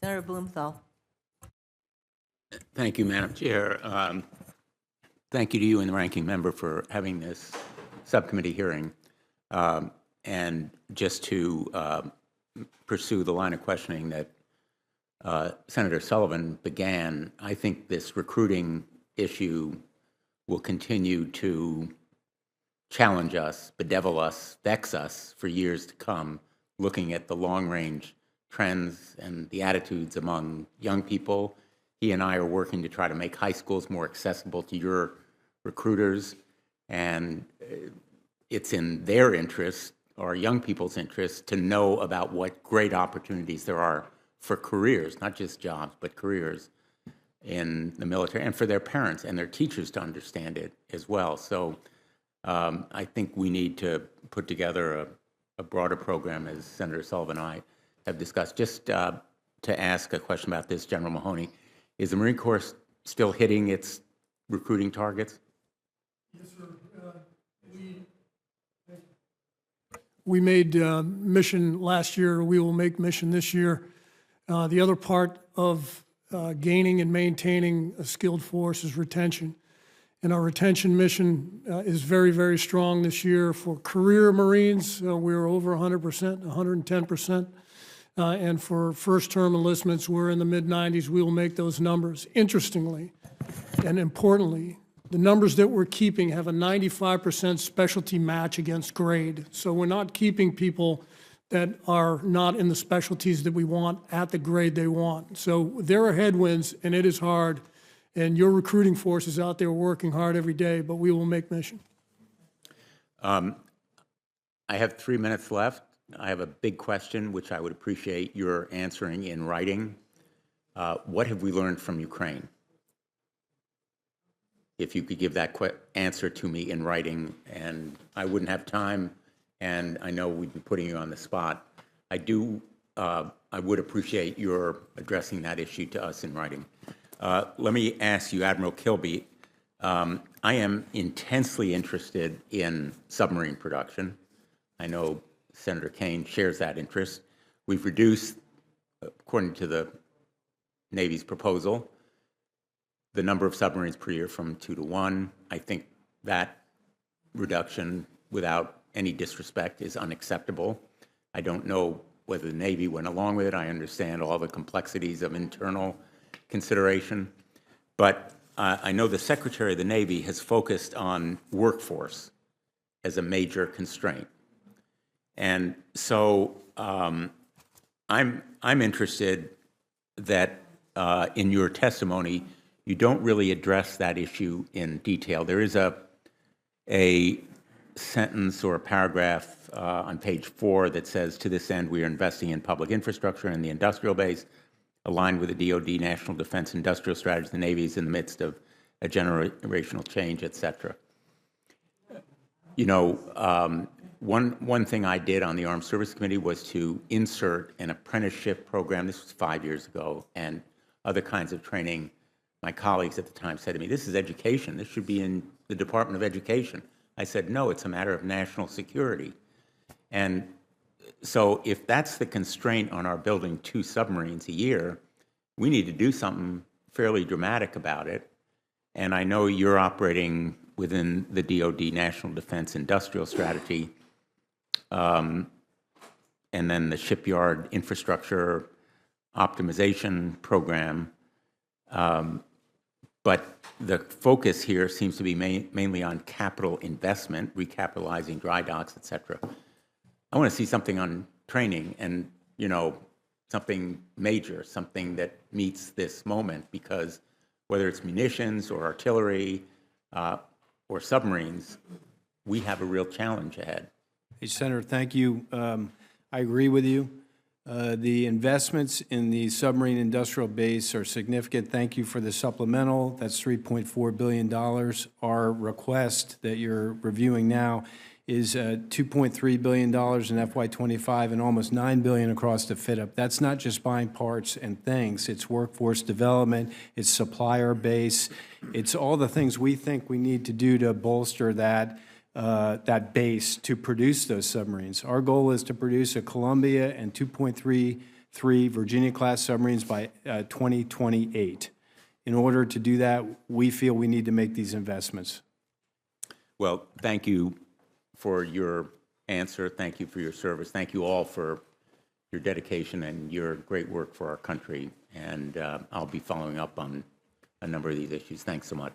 Senator Blumenthal. Thank you, Madam Chair. Thank you to you and the ranking member for having this subcommittee hearing. And just to pursue the line of questioning that Senator Sullivan began, I think this recruiting issue will continue to challenge us, bedevil us, vex us for years to come, looking at the long-range trends and the attitudes among young people. He and I are working to try to make high schools more accessible to your recruiters, and it's in their interest, or young people's interest, to know about what great opportunities there are for careers, not just jobs, but careers in the military, and for their parents and their teachers to understand it as well. So I think we need to put together a broader program, as Senator Sullivan and I have discussed. Just to ask a question about this, General Mahoney, is the Marine Corps still hitting its recruiting targets? Yes, sir. We made mission last year. We will make mission this year. The other part of gaining and maintaining a skilled force is retention. And our retention mission is very, very strong this year. For career Marines, we're over 100%, 110%. And for first-term enlistments, we're in the mid-90s. We will make those numbers. Interestingly and importantly, the numbers that we're keeping have a 95% specialty match against grade. So we're not keeping people that are not in the specialties that we want at the grade they want. So there are headwinds, and it is hard. And your recruiting force is out there working hard every day, but we will make mission. I have 3 minutes left. I have a big question, which I would appreciate your answering in writing. What have we learned from Ukraine? If you could give that answer to me in writing, and I wouldn't have time, and I know we'd be putting you on the spot. I would appreciate your addressing that issue to us in writing. Let me ask you, Admiral Kilby, I am intensely interested in submarine production. I know Senator Kane shares that interest. We've reduced, according to the Navy's proposal, the number of submarines per year from 2 to 1. I think that reduction, without any disrespect, is unacceptable. I don't know whether the Navy went along with it. I understand all the complexities of internal consideration. But I know the Secretary of the Navy has focused on workforce as a major constraint. And so I'm interested that in your testimony, you don't really address that issue in detail. There is a sentence or a paragraph on page 4 that says, to this end, we are investing in public infrastructure and the industrial base, aligned with the DoD National Defense Industrial Strategy. The Navy is in the midst of a generational change, et cetera. You know, one thing I did on the Armed Services Committee was to insert an apprenticeship program. This was 5 years ago, and other kinds of training. My colleagues at the time said to me, this is education. This should be in the Department of Education. I said, no, it's a matter of national security. And so if that's the constraint on our building 2 submarines a year, we need to do something fairly dramatic about it. And I know you're operating within the DoD National Defense Industrial Strategy, and then the shipyard infrastructure optimization program. But the focus here seems to be mainly on capital investment, recapitalizing dry docks, et cetera. I want to see something on training and, you know, something major, something that meets this moment, because whether it's munitions or artillery or submarines, we have a real challenge ahead. Hey, Senator, thank you. I agree with you. The investments in the submarine industrial base are significant. Thank you for the supplemental. That's $3.4 billion. Our request that you're reviewing now is $2.3 billion in FY25 and almost $9 billion across the fit-up. That's not just buying parts and things. It's workforce development. It's supplier base. It's all the things we think we need to do to bolster that base to produce those submarines. Our goal is to produce a Columbia and 2.3 3 Virginia-class submarines by 2028. In order to do that, we feel we need to make these investments. Well, thank you for your answer. Thank you for your service. Thank you all for your dedication and your great work for our country. And I'll be following up on a number of these issues. Thanks so much.